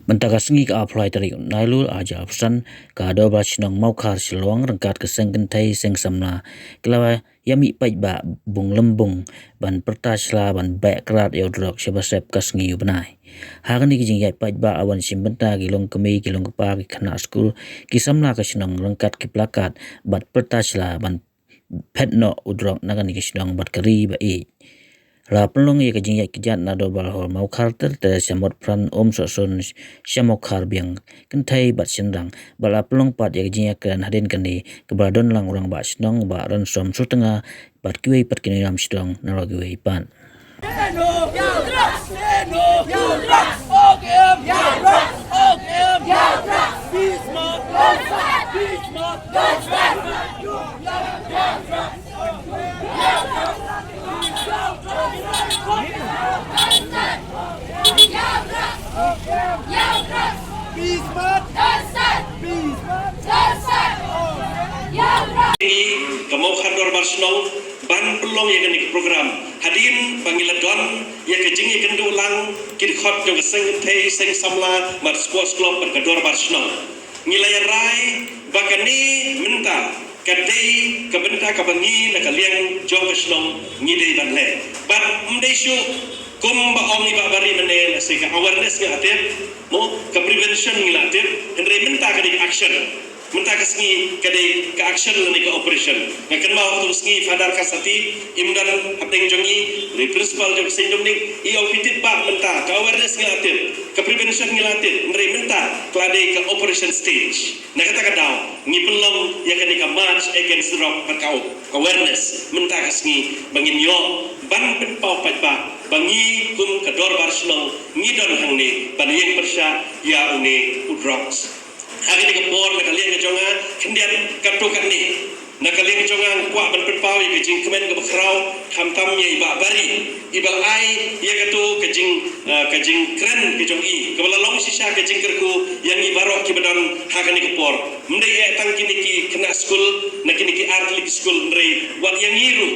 Mentaka sengi ka apply tarik nailul aja apsan ka do ba chinong maukar silong rangkat ke sengkentai seng samna kelawa yami pai ba bung lembung ban pertasla ban baik kerat yaudrok sebasep ka sengi benai hagan ni kijing yai pai ba awan simbenta gilong kemi gilong kepa ki khana school ki samna ka chinong rangkat ki plakat bat pertasla ban petno udrok nagan ki chinong bat keri ba ra pelong ye kajing ya kijat na do bal hol mau khar ter samot pran so son samok khar biang kentai bat sindang bala pelong pat ye kajing ya kan hadin kani kebadon lang orang ba snong ba ran som sutengah bat kiwei pat kini ram sidong na giwei pan Kamu khandor barsnong ban pelong yang ni program hadin panggilan don yang kejing yang kendu lang kid khot jong seng thei seng samla mat sports club ban kador barsnong ngilai rai bakani minta kadai kabenta kabangi na kaliang jong barsnong ngidei ban le bat mdei shu kum ba ong iba bari mene se ka awareness nga atet mo ka prevention ngila atet henry minta ka action mentah kesengi kadai ke action lani ke operation ngakan mau tu sengi fadar kasati imdan apeng jongi dari principal jong sendom ning iau fitit ba mentah ke awareness ngelatin ke prevention ngelatin ngeri mentah keladai ke operation stage nak kata kadau ngi pelong yang kini ke march against drug perkau awareness mentah kesengi bangin yo ban penpau pajba bangi kum kedor barsnong ngidon hangni ban yang persya ya une udrogs hari ni kepor nak kalian kejonga kendian katukan ni nak kalian kejonga kuat berperpau ya kejing kemen ke bekrau hamtam ya iba bari ibal ai ya katu kejing keren kejong i kepala long sisa kejing kerku yang ibarok ki badan hari ni kepor mendai tang kini ki kena school nak kini ki art school mendai wat yang iru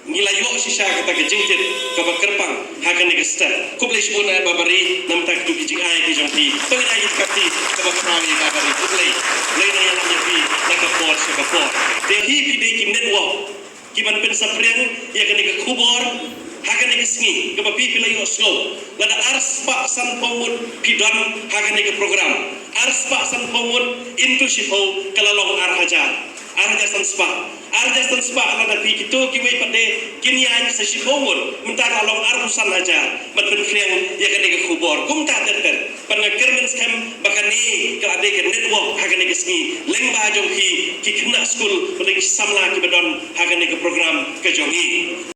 ngilayo sisa kata kejingtit kaba kerpang hakan ni kestar kublish puna babari nam tak tu kijing ai kijong ti pangin ai kapti kaba krawi babari kublay lay na yang yapi nakapor sa kapor de hi pide kim network kiban pen sapriang ya kan ni kubor hakan ni kesengi kaba pi pilayo slow lada ars pa san pomut pidon hakan ni program ars pa san pomut internship ho kalalong arhaja arjasan spa lada pi kitu kiwei pade kinian sa sibongon mentara long arusan aja mat penfriang ya kan ke kubor kum ta ter pana kermen scam bakani ka ade ke network hagan ke sngi lengba jong ki kena school pada samla ki badon hagan ke program ke jongi